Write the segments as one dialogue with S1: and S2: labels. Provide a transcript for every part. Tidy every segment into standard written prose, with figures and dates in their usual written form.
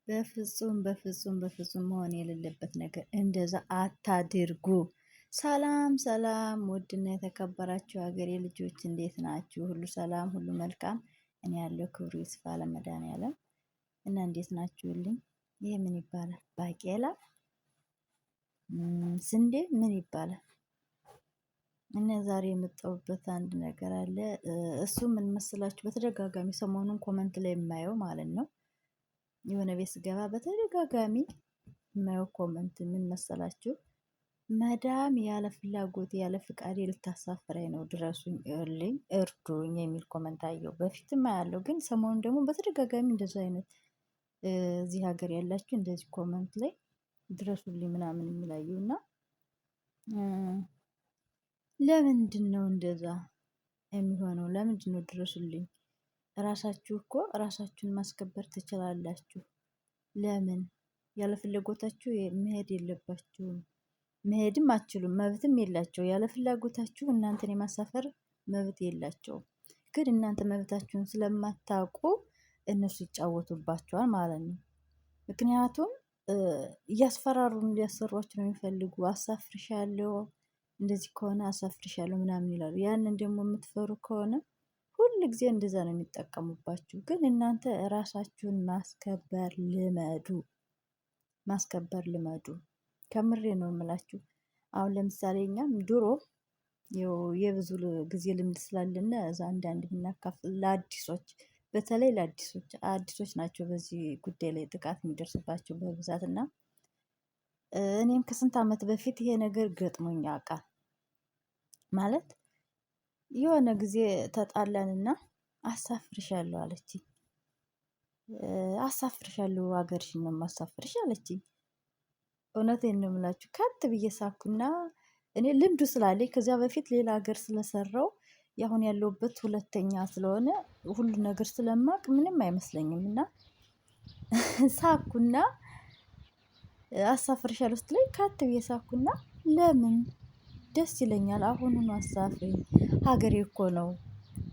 S1: በፍጹም በፍጹም በፍጹም መሆን የሌለበት ነገር እንደዛ አታድርጉ። ሰላም ሰላም፣ ውድና የተከበራችሁ ሀገሬ ልጆች እንዴት ናችሁ? ሁሉ ሰላም፣ ሁሉ መልካም። እኔ ያለው ክብሩ ይስፋ ለመድኃኒዓለም እና እንዴት ናችሁልኝ? ይህ ምን ይባላል? ባቄላ ስንዴ ምን ይባላል? እና ዛሬ የመጣሁበት አንድ ነገር አለ። እሱ ምን መስላችሁ? በተደጋጋሚ ሰሞኑን ኮመንት ላይ የማየው ማለት ነው የሆነ ቤት ስገባ በተደጋጋሚ የማየው ኮመንት ምን መሰላችሁ? መዳም ያለ ፍላጎት ያለ ፍቃዴ ልታሳፍረኝ ነው፣ ድረሱኝ፣ እርዱኝ የሚል ኮመንት አየሁ። በፊትም አያለው፣ ግን ሰሞኑን ደግሞ በተደጋጋሚ እንደዚህ አይነት እዚህ ሀገር ያላችሁ እንደዚህ ኮመንት ላይ ድረሱልኝ ምናምን የሚላየው እና ለምንድን ነው እንደዛ የሚሆነው? ለምንድን ነው ድረሱልኝ? ራሳችሁ እኮ ራሳችሁን ማስከበር ትችላላችሁ። ለምን ያለ ፍላጎታችሁ መሄድ የለባችሁም? መሄድም አትችሉም፣ መብትም የላቸው። ያለ ፍላጎታችሁ እናንተን የማሳፈር መብት የላቸውም። ግን እናንተ መብታችሁን ስለማታውቁ እነሱ ይጫወቱባቸዋል ማለት ነው። ምክንያቱም እያስፈራሩን ሊያሰሯችሁ ነው የሚፈልጉ። አሳፍርሻለሁ፣ እንደዚህ ከሆነ አሳፍርሻለሁ ምናምን ይላሉ። ያንን ደግሞ የምትፈሩ ከሆነ ሁል ጊዜ እንደዛ ነው የሚጠቀሙባችሁ። ግን እናንተ ራሳችሁን ማስከበር ልመዱ፣ ማስከበር ልመዱ። ከምሬ ነው የምላችሁ። አሁን ለምሳሌ እኛም ድሮ የብዙ ጊዜ ልምድ ስላለን እዛ አንዳንድ የምናካፍል ለአዲሶች፣ በተለይ አዲሶች ናቸው በዚህ ጉዳይ ላይ ጥቃት የሚደርስባቸው በብዛት እና እኔም ከስንት ዓመት በፊት ይሄ ነገር ገጥሞኝ ያውቃል። ማለት የሆነ ጊዜ ተጣላንና አሳፍርሻለሁ አለችኝ። አሳፍርሻለሁ፣ ሀገርሽን ነው የማሳፍርሽ አለችኝ። እውነቴን ነው የምላችሁ። ከት ብዬ ሳኩና እኔ ልምዱ ስላለኝ ከዚያ በፊት ሌላ ሀገር ስለሰራው ያሁን ያለሁበት ሁለተኛ ስለሆነ ሁሉ ነገር ስለማቅ ምንም አይመስለኝም እና ሳኩና አሳፍርሻለሁ ስትለኝ ከት ብዬ ሳኩና ለምን ደስ ይለኛል፣ አሁኑኑ አሳፍሪኝ፣ ሀገሬ እኮ ነው፣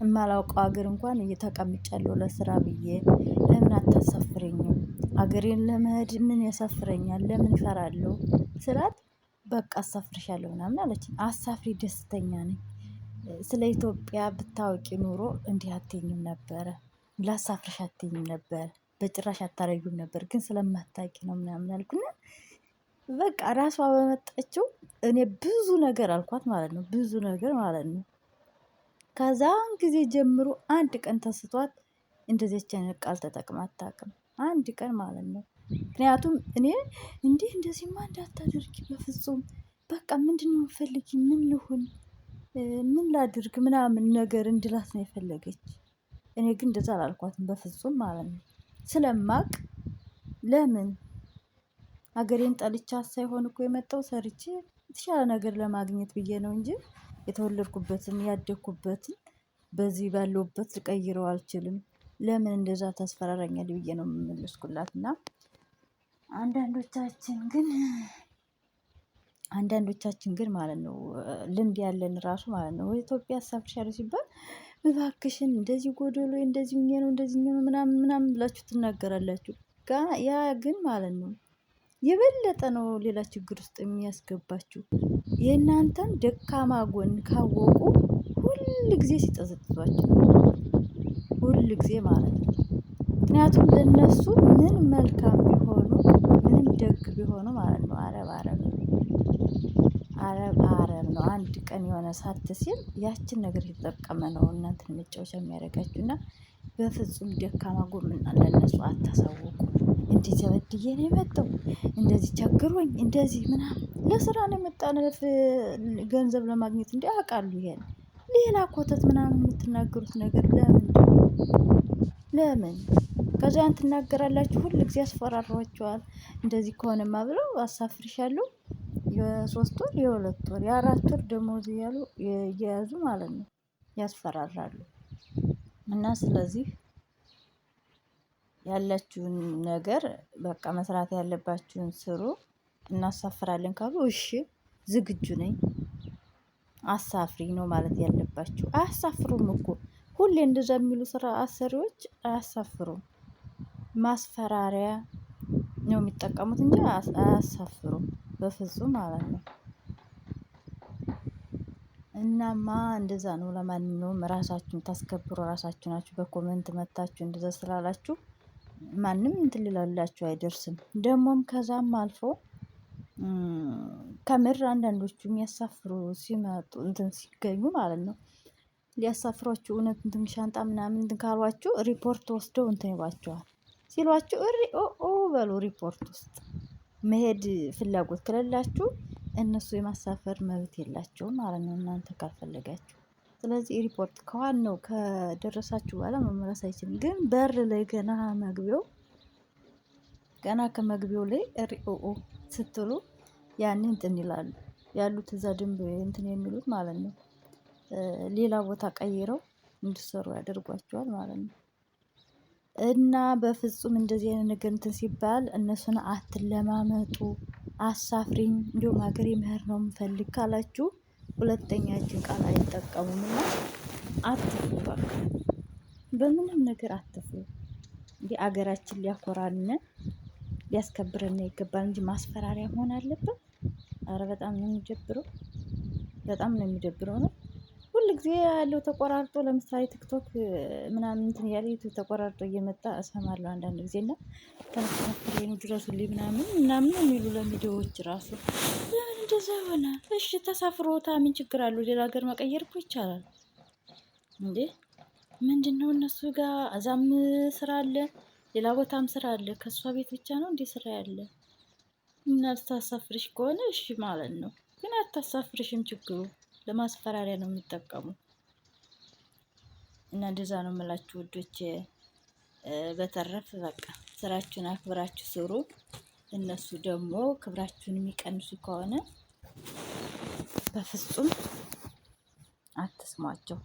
S1: የማላውቀው ሀገር እንኳን እየተቀምጫለሁ ለስራ ብዬ፣ ለምን አታሳፍረኝም? ሀገሬን ለመሄድ ምን ያሳፍረኛል? ለምን እፈራለሁ ስላት በቃ አሳፍርሻለሁ ምናምን አለችኝ። አሳፍሪ፣ ደስተኛ ነኝ። ስለ ኢትዮጵያ ብታወቂ ኑሮ እንዲህ አትይኝም ነበረ፣ ላሳፍርሽ አትይኝም ነበር፣ በጭራሽ አታረጊም ነበር፣ ግን ስለማታውቂ ነው ምናምን አልኩና በቃ ራሷ በመጣችው እኔ ብዙ ነገር አልኳት ማለት ነው። ብዙ ነገር ማለት ነው። ከዛን ጊዜ ጀምሮ አንድ ቀን ተስቷት እንደዚች አይነት ቃል ተጠቅማ አታውቅም። አንድ ቀን ማለት ነው። ምክንያቱም እኔ እንደዚህማ እንዳታደርጊ በፍጹም፣ በቃ ምንድነው የምፈልጊ? ምን ልሁን? ምን ላድርግ? ምናምን ነገር እንድላት ነው የፈለገች። እኔ ግን እንደዛ አላልኳትም በፍጹም ማለት ነው። ስለማቅ ለምን ሀገሬን ጠልቻት ሳይሆን እኮ የመጣው ሰርቼ የተሻለ ነገር ለማግኘት ብዬ ነው እንጂ የተወለድኩበትን ያደግኩበትን በዚህ ባለሁበት ልቀይረው አልችልም። ለምን እንደዛ ታስፈራራኛለህ ብዬ ነው የምመለስኩላት። እና አንዳንዶቻችን ግን ማለት ነው ልምድ ያለን ራሱ ማለት ነው ኢትዮጵያ አሳፍርሻለሁ ሲባል እባክሽን እንደዚህ ጎዶሎ እንደዚህ ነው እንደዚህ ነው ምናምን ምናምን ብላችሁ ትናገራላችሁ። ያ ግን ማለት ነው የበለጠ ነው ሌላ ችግር ውስጥ የሚያስገባችሁ። የእናንተን ደካማ ጎን ካወቁ ሁል ጊዜ ሲጠዘጥዟችሁ፣ ሁል ጊዜ ማለት ነው። ምክንያቱም ለነሱ ምን መልካም ቢሆኑ ምንም ደግ ቢሆኑ ማለት ነው አረብ ነው። አንድ ቀን የሆነ ሳት ሲል ያችን ነገር የተጠቀመ ነው እናንተን መጫወቻ የሚያደርጋችሁ እና በፍጹም ደካማ ጎን ለነሱ አታሳውቁ። እንዲህ ተበድዬ ነው የመጣው፣ እንደዚህ ቸግሮኝ፣ እንደዚህ ምናምን ለስራ ነው የመጣነው ገንዘብ ለማግኘት እንዲ ያውቃሉ። ይሄን ሌላ ኮተት ምናምን የምትናገሩት ነገር ለምን ከዚያን ትናገራላችሁ? ሁል ጊዜ ያስፈራሯቸዋል። እንደዚህ ከሆነማ ብለው አሳፍርሻለሁ የ3 ወር የ2 ወር የ4 ወር ደሞዝ እያሉ እየያዙ ማለት ነው ያስፈራራሉ። እና ስለዚህ ያላችሁን ነገር በቃ መስራት ያለባችሁን ስሩ። እናሳፍራለን ካሉ እሺ ዝግጁ ነኝ፣ አሳፍሪ ነው ማለት ያለባችሁ። አያሳፍሩም እኮ ሁሌ እንደዛ የሚሉ ስራ አሰሪዎች አያሳፍሩም። ማስፈራሪያ ነው የሚጠቀሙት እንጂ አያሳፍሩም በፍጹም ማለት ነው። እናማ እንደዛ ነው። ለማንኛውም ራሳችሁን ታስከብሩ ራሳችሁ ናችሁ። በኮመንት መታችሁ እንደዛ ስላላችሁ ማንም እንትን ሊላላችሁ አይደርስም። ደግሞም ከዛም አልፎ ከምር አንዳንዶቹ የሚያሳፍሩ ሲመጡ እንትን ሲገኙ ማለት ነው ሊያሳፍሯችሁ እውነት እንትን ሻንጣ ምናምን እንትን ካሏችሁ ሪፖርት ወስደው እንትን ይሏችኋል። ሲሏችሁ ኦ በሉ ሪፖርት ውስጥ መሄድ ፍላጎት ከሌላችሁ እነሱ የማሳፈር መብት የላቸውም ማለት ነው እናንተ ካልፈለጋችሁ። ስለዚህ ሪፖርት ከዋናው ከደረሳችሁ በኋላ መመለስ አይችልም። ግን በር ላይ ገና ከመግቢያው ላይ ሪኦኦ ስትሉ ያኔ እንትን ይላሉ ያሉት እዛ ደንብ እንትን የሚሉት ማለት ነው። ሌላ ቦታ ቀይረው እንዲሰሩ ያደርጓቸዋል ማለት ነው። እና በፍጹም እንደዚህ አይነት ነገር እንትን ሲባል እነሱን አትለማመጡ። አሳፍሪኝ እንዲሁም ሀገሬ መሄድ ነው የምፈልግ ካላችሁ ሁለተኛችን ቃል አይጠቀሙምና አትፍሩ። በቃ በምንም ነገር አትፍሩ። እንዲህ አገራችን ሊያኮራን ሊያስከብረን ይገባል እንጂ ማስፈራሪያ መሆን አለበት? አረ በጣም ነው የሚደብረው። በጣም ነው የሚደብረው ነው። ሁል ጊዜ ያለው ተቆራርጦ ለምሳሌ ቲክቶክ ምናምን እንትን ያለ ዩቲዩብ ተቆራርጦ እየመጣ እሰማለሁ አንዳንድ ጊዜ እና ተነስተን ድረሱልኝ ምናምን የሚሉ ለሚዲያዎች ራሱ ለምን እንደዛ ሆነ? እሺ ተሳፍሮታ ምን ችግር አለው? ሌላ ሀገር መቀየር እኮ ይቻላል እንዴ? ምንድነው እነሱ ጋር እዛም ስራ አለ፣ ሌላ ቦታም ስራ አለ። ከእሷ ቤት ብቻ ነው እንዴ ስራ ያለ? እና ልታሳፍርሽ ከሆነ እሺ ማለት ነው። ግን አታሳፍርሽም። ችግሩ ለማስፈራሪያ ነው የሚጠቀሙ እና እንደዛ ነው የምላችሁ ውዶች። በተረፍ በቃ ስራችሁን አክብራችሁ ስሩ። እነሱ ደግሞ ክብራችሁን የሚቀንሱ ከሆነ በፍጹም አትስሟቸው።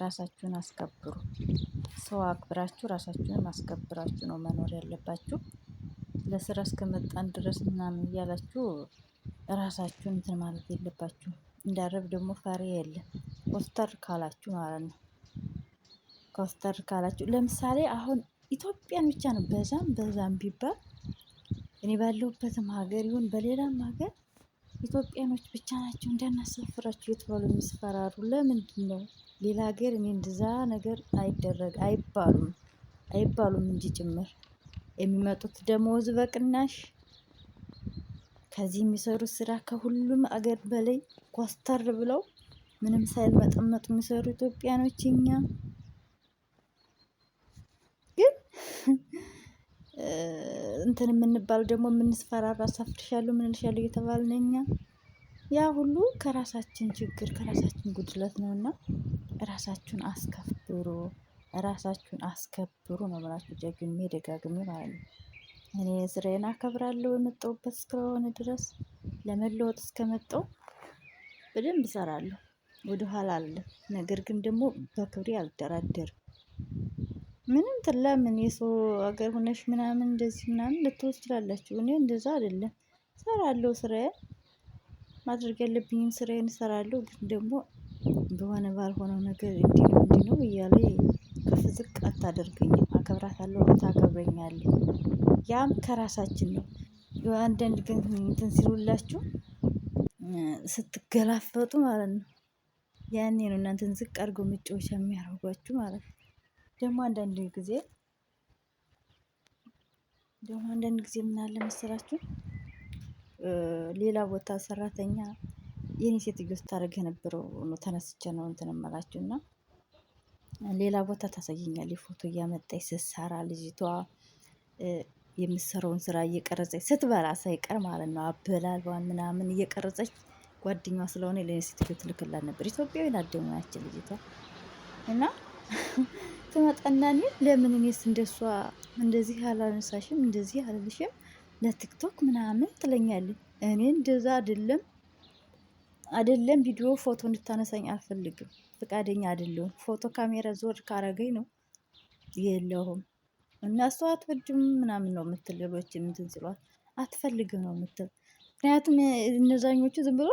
S1: ራሳችሁን አስከብሩ። ሰው አክብራችሁ ራሳችሁን አስከብራችሁ ነው መኖር ያለባችሁ። ለስራ እስከመጣን ድረስ ምናምን እያላችሁ ራሳችሁን እንትን ማለት የለባችሁ። እንዳረብ ደግሞ ፈሪ የለም። ኮስተር ካላችሁ ማለት ነው። ኮስተር ካላችሁ ለምሳሌ አሁን ኢትዮጵያን ብቻ ነው በዛም ቢባል እኔ ባለሁበትም ሀገር ይሁን በሌላም ሀገር ኢትዮጵያኖች ብቻ ናቸው እንዳናሳፍራችሁ የተባሉ የሚስፈራሩ። ለምንድን ነው? ሌላ ሀገር እኔ እንደዛ ነገር አይባሉም እንጂ ጭምር የሚመጡት ደሞዝ በቅናሽ ከዚህ የሚሰሩት ስራ ከሁሉም አገር በላይ ኮስተር ብለው ምንም ሳይመጠመጡ የሚሰሩ ኢትዮጵያኖች እኛ ግን እንትን የምንባል ደግሞ የምንስፈራራ አሳፍርሻለሁ ምን እልሻለሁ እየተባልን እኛ ያ ሁሉ ከራሳችን ችግር ከራሳችን ጉድለት ነውና ራሳችሁን አስከብሩ። ራሳችሁን አስከብሩ ነው የምላችሁ ደግሜ ደጋግሜ ማለት ነው። እኔ ስራዬን አከብራለሁ የመጣሁበት እስከሆነ ድረስ ለመለወጥ እስከመጣሁ በደንብ እሰራለሁ። ወደኋላ አለ ነገር ግን ደግሞ በክብሬ አልደራደርም። ምንም ለምን የሰው ሀገር ሆነሽ ምናምን እንደዚህ ምናምን ልትወስድ ትችላላችሁ። እኔ እንደዛ አይደለም። እሰራለሁ ስራዬን ማድረግ ያለብኝን ስራዬን እሰራለሁ። ግን ደግሞ በሆነ ባልሆነው ነገር እንዲህ ነው እያለ ከፍ ዝቅ አታደርገኝም። አከብራታለሁ፣ ታከብረኛለህ። ያም ከራሳችን ነው። አንዳንድ ግን እንትን ሲሉላችሁ ስትገላፈጡ ማለት ነው ያኔ ነው እናንተን ዝቅ አድርገው መጫወቻ የሚያደርጓችሁ ማለት ነው። ደግሞ አንዳንድ ጊዜ ምን አለ መሰላችሁ ሌላ ቦታ ሰራተኛ የኔ ሴትዮ ስታደርግ የነበረው ነው ተነስቼ ነው እንትን እምላችሁ እና ሌላ ቦታ ታሳየኛለች ፎቶ እያመጣች ስትሰራ ልጅቷ የምትሰራውን ስራ እየቀረጸች ስትበላ ሳይቀር ማለት ነው አበላሏን ምናምን እየቀረጸች ጓደኛዋ ስለሆነ ለኔ ሴትዮ ትልክላት ነበር። ኢትዮጵያዊ ናት ደግሞ ያቺ ልጅቷ እና ትመጣና እኔ ለምን እኔስ እንደሷ እንደዚህ አላነሳሽም እንደዚህ አልልሽም ለቲክቶክ ምናምን ትለኛለች። እኔ እንደዛ አይደለም ቪዲዮ ፎቶ እንድታነሳኝ አልፈልግም። ፈቃደኛ አይደለሁም። ፎቶ ካሜራ ዞር ካረገኝ ነው የለውም እና እሷ አትወድም ምናምን ነው የምትል። ሌሎች እንትን ሲሏት አትፈልግም ነው የምትል። ምክንያቱም እነዛኞቹ ዝም ብሎ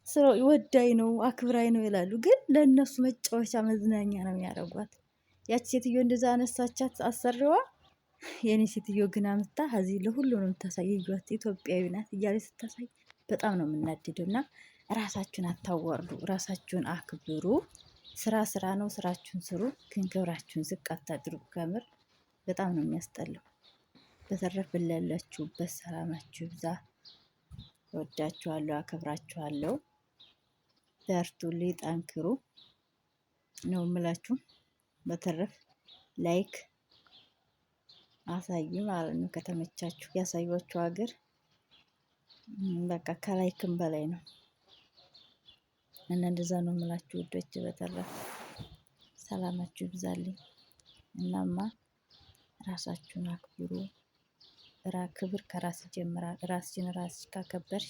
S1: ስራው ይወዳኝ ነው አክብራኝ ነው ይላሉ። ግን ለእነሱ መጫወቻ መዝናኛ ነው የሚያደርጓት። ያቺ ሴትዮ እንደዛ አነሳቻት አሰሪዋ የኔ ሴትዮ ግን አምጥታ እዚህ ለሁሉንም የምታሳየዋት ኢትዮጵያዊ ናት እያለች ስታሳይ በጣም ነው የምናድደው። እና ራሳችሁን አታዋርዱ፣ ራሳችሁን አክብሩ። ስራ ስራ ነው፣ ስራችሁን ስሩ። ግን ክብራችሁን ዝቅ አታድርጉ። ከምር በጣም ነው የሚያስጠላው። በተረፈ ላላችሁበት ሰላማችሁ ይብዛ። እወዳችኋለሁ፣ አከብራችኋለሁ። በርቱልኝ፣ ጠንክሩ ነው የምላችሁ። በተረፍ ላይክ አሳዩ ማለት ነው። ከተመቻችሁ ያሳዩአችሁ ሀገር በቃ ከላይክም በላይ ነው እና እንደዛ ነው የምላችሁ ውዶች። በተረፈ ሰላማችሁ ይብዛልኝ። እናማ ራሳችሁን አክብሩ። ክብር ከራስ ይጀምራል። ራስሽን ራስሽ ካከበርሽ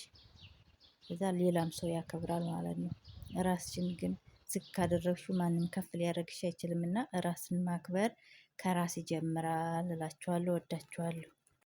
S1: እዛ ሌላም ሰው ያከብራል ማለት ነው። ራስሽን ግን ዝቅ ካደረግሽው ማንም ከፍ ሊያደርግሽ አይችልምና ራስን ማክበር ከራስ ይጀምራል እላችኋለሁ። ወዳችኋለሁ።